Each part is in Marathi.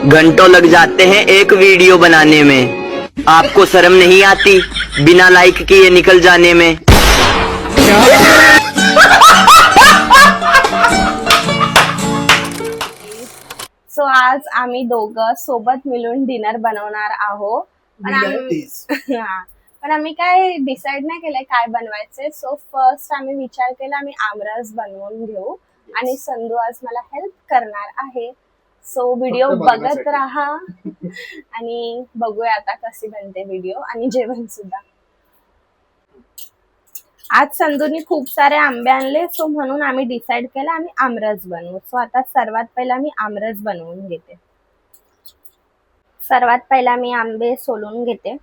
घंटों लग जाते हैं एक वीडियो बनाने में, आपको शर्म नहीं आती बिना लाइक किए निकल जाने में। सो आज आम्ही दोघं सोबत मिळून डिनर बनवणार आहोत. पण आम्ही काय डिसाइड नाही केलंय काय बनवायचंय. सो फर्स्ट आम्ही विचार केला आम्ही आमरस बनवून घेऊ आणि संधू आज मला हेल्प करणार आहे. सो व्हिडिओ बघत राहा आणि बघूया आता कशी बनते व्हिडिओ आणि जेवण सुद्धा. आज संधूनी खूप सारे आंबे आणले, सो म्हणून आम्ही डिसाइड केला आम्ही आमरस बनवू. सो आता सर्वात पहिला मी आमरस बनवून घेते. सर्वात पहिला मी आंबे सोलून घेते.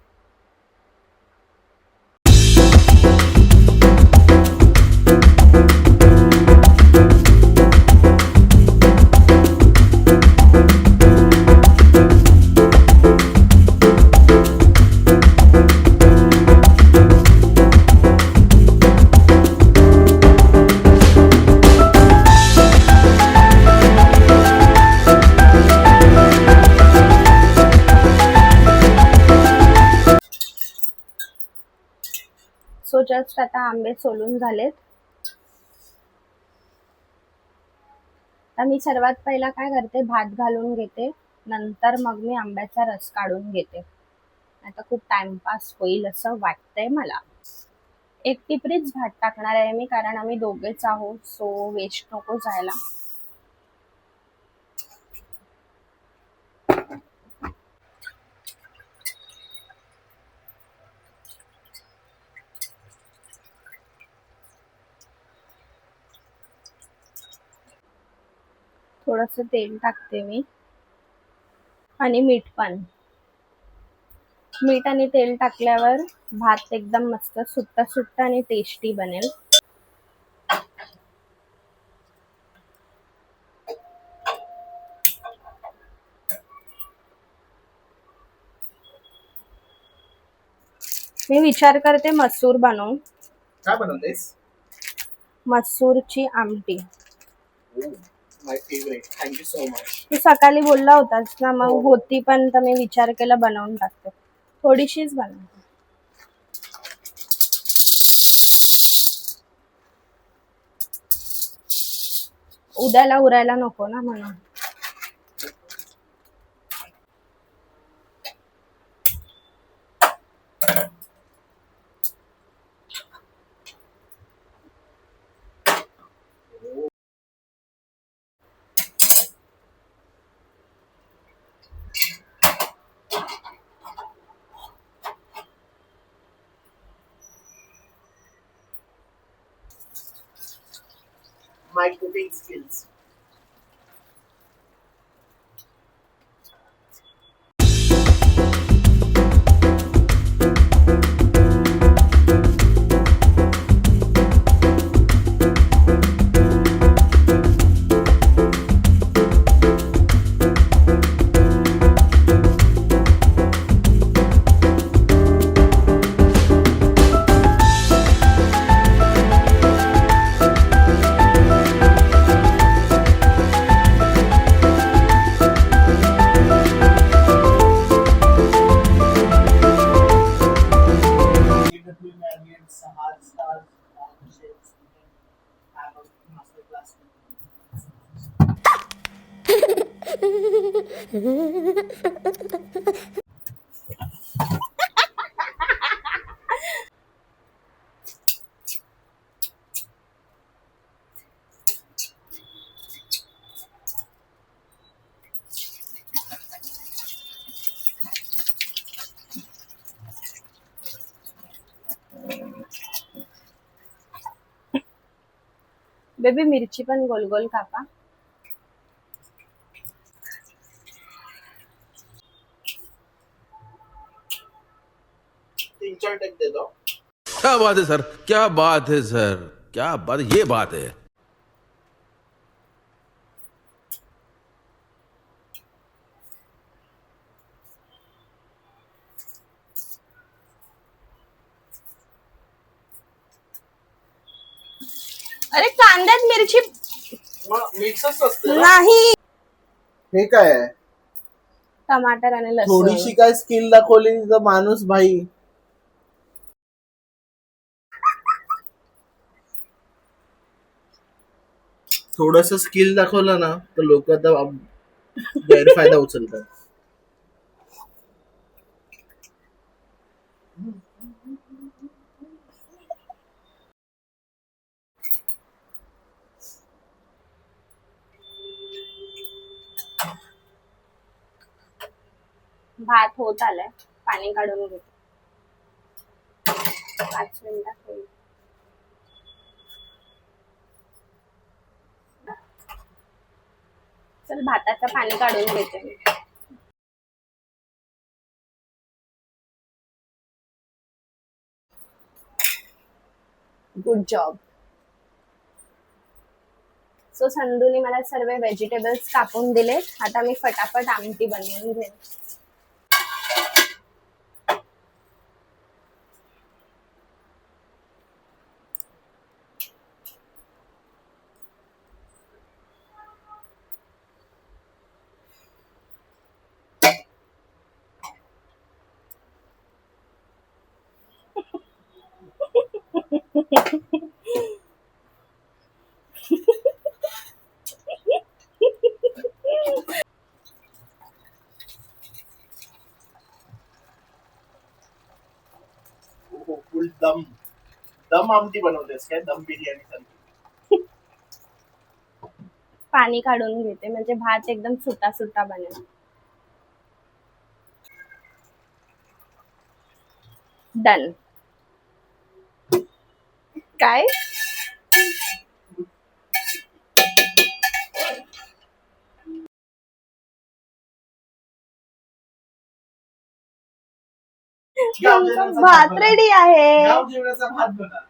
सो जस्ट आता आंबे सोलून झालेत. आता मी सर्वात पहिला काय करते भात घालून घेते, नंतर मग मी आंब्याचा रस काढून घेते. आता खूप टाइमपास होईल असं वाटतंय मला. एक टिपरीच भात टाकणार आहे मी कारण आम्ही दोघेच आहोत, सो वेस्ट नको जायला. थोडस तेल टाकते मी आणि मीठ पण. मीठ आणि तेल टाकल्यावर भात एकदम मस्त सुट्ट सुट्ट आणि टेस्टी बनेल. मी विचार करते मसूर बनवू. काय बनवतेस? मसूरची आमटी. My favourite. Thank you so much. तू सकाळी बोलला होतास ना, मग होती पण तर मी विचार केला बनवून टाकते. थोडीशीच बनवते. उद्याला उरायला नको ना म्हणून. माय कुकिंग स्किल्स. बेबी मिरची पण गोल गोल कापा. तीन चार टेक देतो. क्या बात है सर, क्या बात है सर, क्या बात, ये बात है. अरे कांद्यात मिरची मिक्सच असते ना? नाही. हे काय आहे? टमाटर आणि लसूण. थोडीशी काय स्किल दाखवली तर माणूस भाई. थोडस स्किल दाखवलं ना तर लोक आता गैरफायदा उचलतात. भात होत आलाय, पाणी काढून घेते. 5 मिनिटात होईल. चल भाताचं पाणी काढून घेते मी. Good job. सो संधूने मला सर्व व्हेजिटेबल्स कापून दिले. आता मी फटाफट आमटी बनवून घेईन. फुल दम आमटी बनवतेस काय? दम बिर्याणी सारखी. पाणी काढून घेते म्हणजे भात एकदम सुटा सुटा बनेल. डन. काय भात रेडी आहे. गाव जेवणाचा भात बना.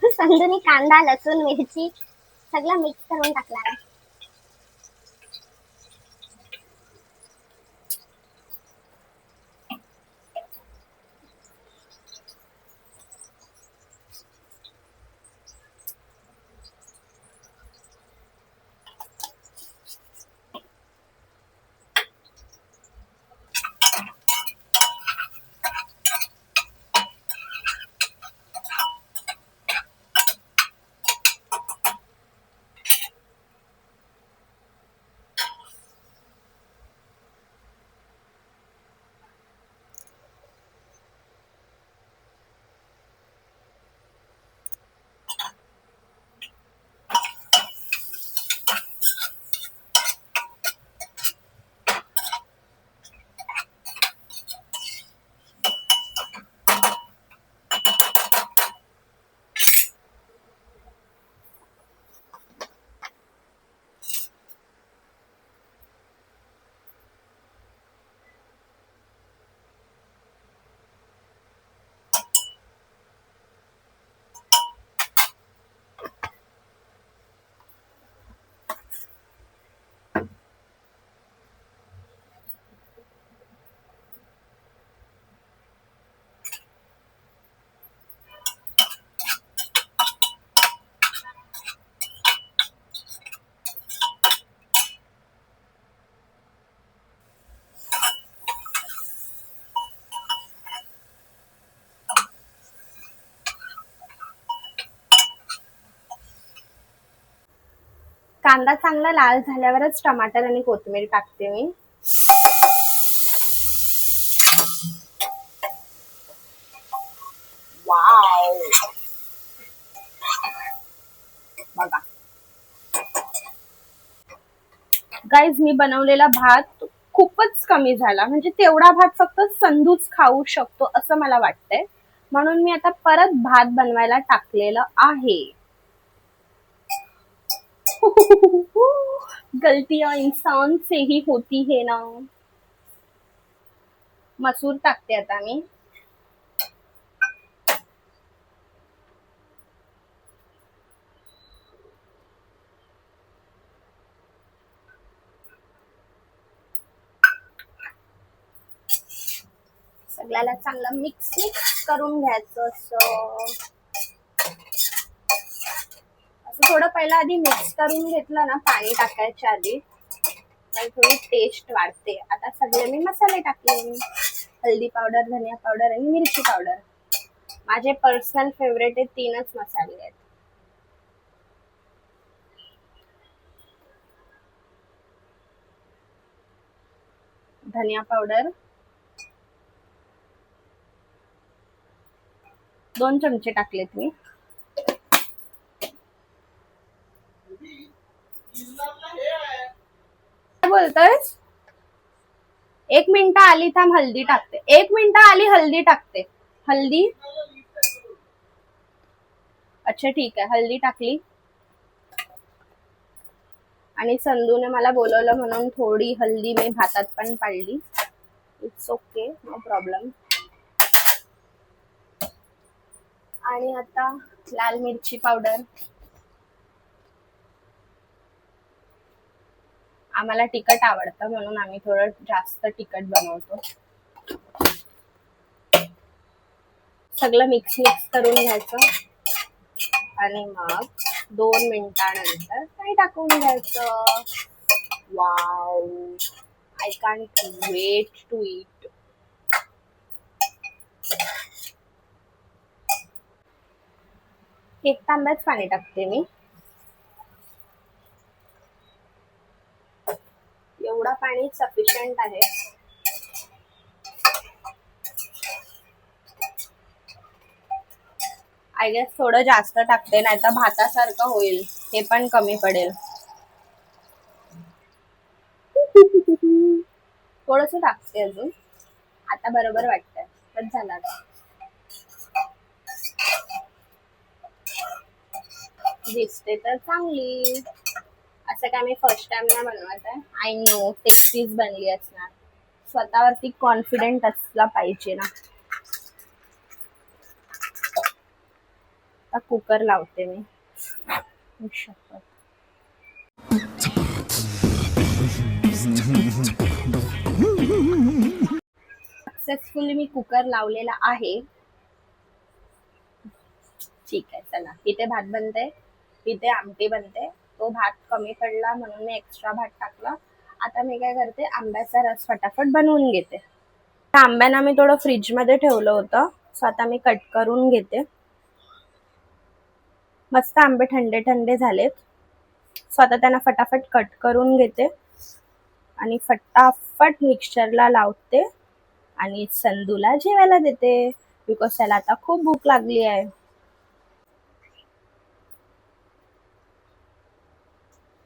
संधूने कांदा लसूण मिरची सगळं मिक्स करून टाकला आहे. कांदा चांगला लाल झाल्यावरच टमाटर आणि कोथिंबीर टाकते मी. वाव, बघा गाईज, मी बनवलेला भात खूपच कमी झाला. म्हणजे तेवढा भात फक्त संधूच खाऊ शकतो असं मला वाटतंय. म्हणून मी आता परत भात बनवायला टाकलेलं आहे. गलतियां इंसान से ही होती है ना. मसूर टाकते आता मी. सगळ्याला चांगलं मिक्स करून घ्यायचं असं थोडं पहिलं आधी मिक्स करून घेतलं ना पाणी टाकायच्या आधी, तर थोडी टेस्ट वाढते. आता सगळे मी मसाले टाकले, हल्दी पावडर, धनिया पावडर आणि मिरची पावडर. माझे पर्सनल फेवरेट हे 3च मसाले आहेत. धनिया पावडर 2 चमचे टाकलेत मी. काय बोलतोयस? 1 मिनिट आली, थांब हल्दी टाकते. 1 मिनिट आली, हल्दी टाकते. हल्दी, अच्छा ठीक आहे, हल्दी टाकली. आणि संधूने मला बोलवलं म्हणून थोडी हल्दी मी भातात पण पाडली. It's okay, no problem. आणि आता लाल मिरची पावडर. आम्हाला तिखट आवडतं म्हणून आम्ही थोडं जास्त तिखट बनवतो. सगळं मिक्स करून घ्यायचं आणि मग 2 मिनिटानंतर पाणी टाकून घ्यायचं. Wow, I can't wait to eat. एक तांब्याच पाणी टाकते मी. एवढा पाणी सफिशियंट आहे. आय गेस थोडं जास्त टाकते, नाही तर भातासारखं होईल, हे पण कमी पडेल. थोडंसं टाकते अजून. आता बरोबर वाटतंय. बस झालं. दिसते तर चांगली. असं काय मी फर्स्ट टाइम नाही बनवत आहे. आय नो टेस्टीच बनली असणार. स्वतःवरती कॉन्फिडेंट असला पाहिजे ना. आता कुकर लावते मी. सक्सेसफुली मी कुकर लावलेला आहे. ठीक आहे, चला. इथे भात बनते, इथे आमटी बनते. तो भात कमी पडला म्हणून मी एक्स्ट्रा भात टाकला. आता मी काय करते, आंब्याचा रस फटाफट बनवून घेते. आंब्याना मी थोडं फ्रीजमध्ये ठेवलं होतं, सो आता मी कट करून घेते. मस्त आंबे थंडे थंडे झालेत, सो आता त्यांना फटाफट कट करून घेते आणि फटाफट मिक्सरला लावते आणि संधूला जेवायला देते, बिकॉज त्याला आता खूप भूक लागली आहे.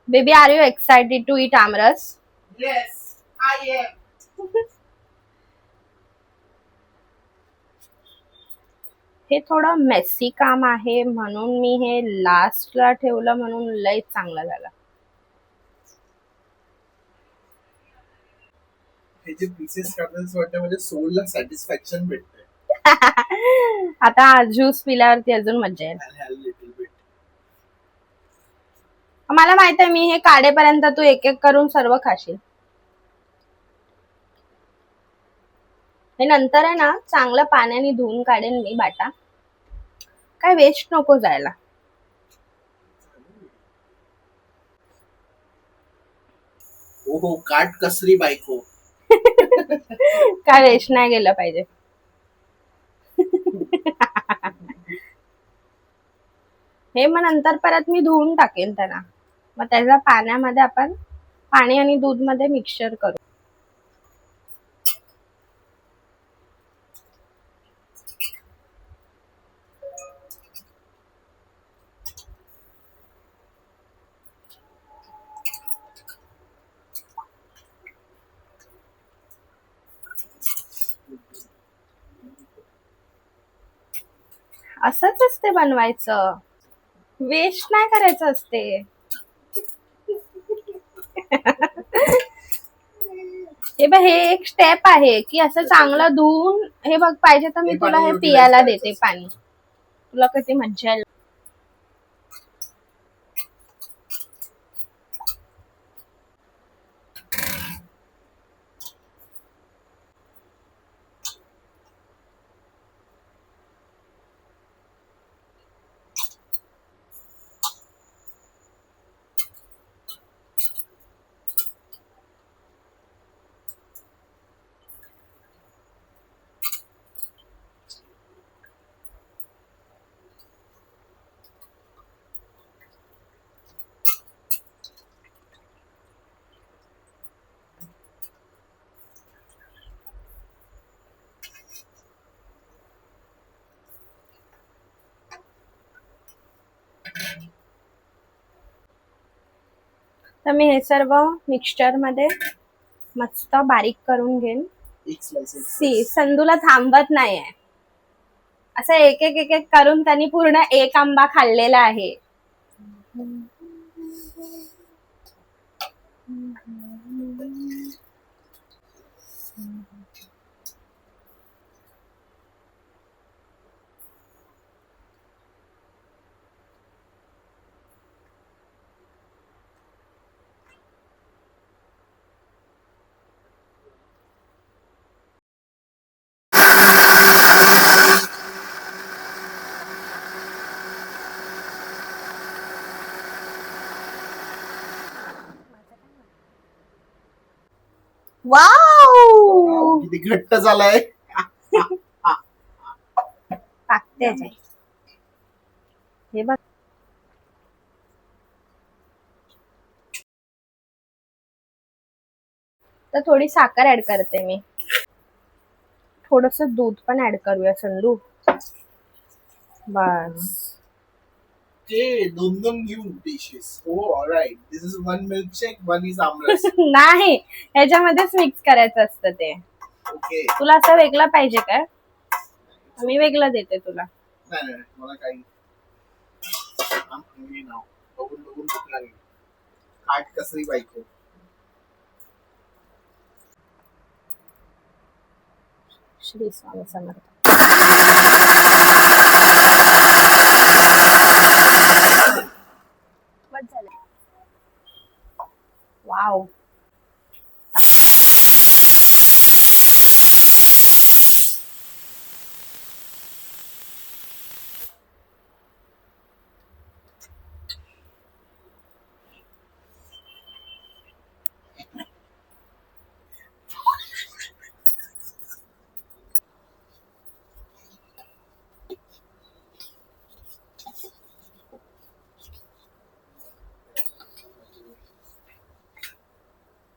Baby, are you excited to eat amras? Yes, I am. हे थोडं मेसी काम आहे म्हणून मी हे लास्टला ठेवलं, म्हणून लय चांगलं झालं. हे जे पीसेस काढण्याचं वाटतं म्हणजे सोलला सॅटिस्फॅक्शन भेटते. आता ज्यूस पिल्यावरती अजून मजा येईल. मला माहित आहे, मी हे काढेपर्यंत तू एक एक करून सर्व खाशील. हे नंतर आहे ना, चांगलं पाण्याने धुवून काढेन मी बाटा. काय वेस्ट नको जायला. ओहो, काट कसरी बायको. काय वेस्ट नाही गेलं पाहिजे. हे मग नंतर परत मी धुवून टाकेन त्यांना. मग त्याच्या पाण्यामध्ये आपण पाणी आणि दूध मध्ये मिक्सचर करू. असंच असते बनवायचं, वेस्ट नाही करायचं असते. हे बघ, हे एक स्टेप आहे की असं चांगलं धुवून. हे बघ, पाहिजे तर मी तुला हे पियाला देते पाणी, तुला किती मज्जा येईल. तर मी हे सर्व मिक्सचर मध्ये मस्त बारीक करून घेईन. एक स्लाइस संधूला थांबत नाहीये. असं एक एक एक एक करून त्यांनी पूर्ण एक आंबा खाल्लेला आहे. वाव, किती घट्ट झालाय. टाकते याच्यात. हे बघ, तर थोडी साखर ऍड करते मी. थोडस दूध पण ऍड करूया संधू. बस. Okay, दोन घेऊ dishes. Oh, alright. This is one milkshake, one is आमरस. नाही, ह्याच्यामध्येच मिक्स करायचं असतं ते. Okay. तुला असं वेगळं पाहिजे काय? मी वेगळं देते तुला. नाही मला काही. I'm hungry now. बघून भूक लागली. खाट कसरी बायको. Shri Swami Samarth. Wow.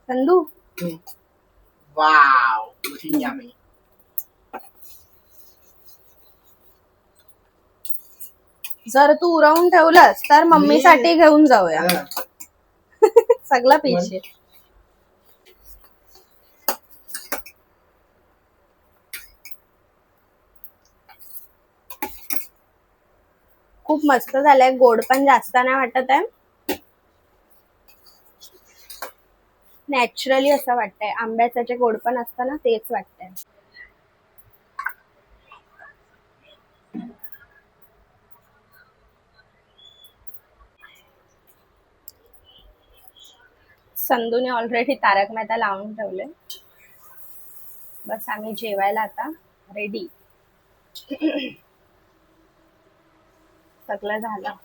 Sandhu, Wow, looking yummy. जर तू उरवून ठेवलंस तर मम्मीसाठी घेऊन जाऊया. सगळा पिशे. खूप मस्त झालंय. गोड पण जास्त नाही वाटत आहे. नॅचरली असं वाटतंय. आंब्याचं जे गोड पण असतं ना तेच वाटतंय. संधूने ऑलरेडी तारक मेहता लावून ठेवले. बस आम्ही जेवायला आता रेडी. सगळं झालं.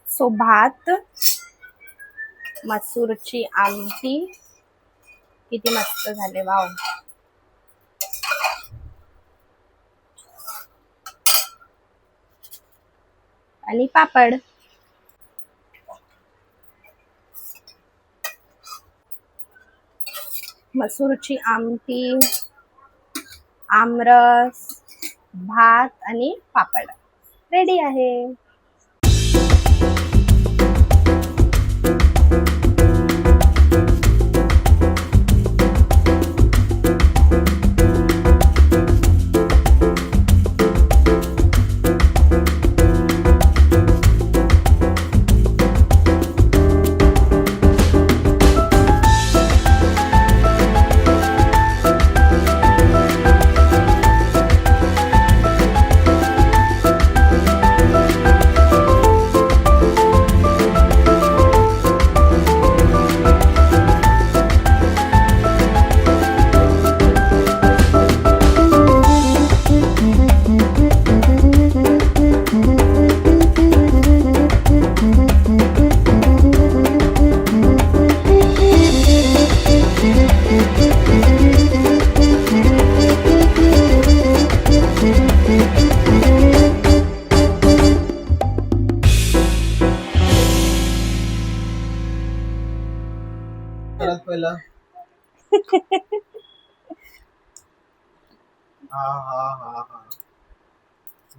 सो भात, मसूरची आमटी किती मस्त झाले. वाव. आणि पापड. मसूरची आमटी, आमरस, भात आणि पापड रेडी आहे. पहिला हा हा हा हा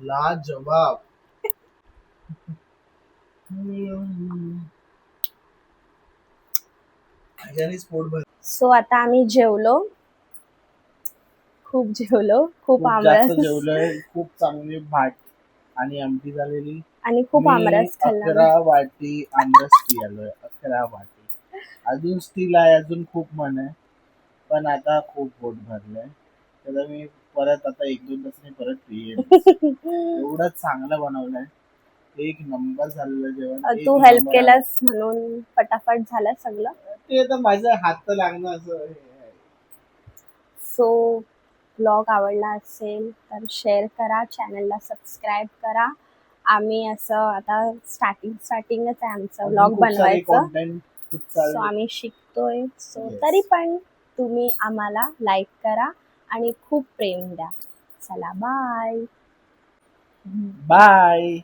लाजवाब. ह्याच्यानेच पोट भर. सो आता आम्ही जेवलो, खूप जेवलो, खूप खूप जास्त आमरस जेवलोय. खूप चांगली भात आणि आमटी झालेली. आणि खूप मी आमरस खाल्ला. 11 वाटी आमरस पियालोय. 11 वाटी. अजून स्टील आहे, अजून खूप मन आहे, पण आता खूप पोट भरलंय. तर मी परत आता 1-2 तासांनी परत पियेन. एवढं चांगलं बनवलंय. एक नंबर झालेलं जेवण. तू एक हेल्प नंबर. केलास म्हणून फटाफट झालं सगळं. ते तर माझं हात तर लागणं असं हे आहे. सो ब्लॉग आवडला असेल तर शेअर करा, चॅनलला सबस्क्राईब करा. आम्ही असं आता स्टार्टिंगच आहे आमचं अजून ब्लॉग खूप सारे बनवायचं. content, खूप सो सारे आम्ही शिकतोय. So Yes. तरी पण तुम्ही आम्हाला लाईक करा आणि खूप प्रेम द्या. चला बाय. बाय.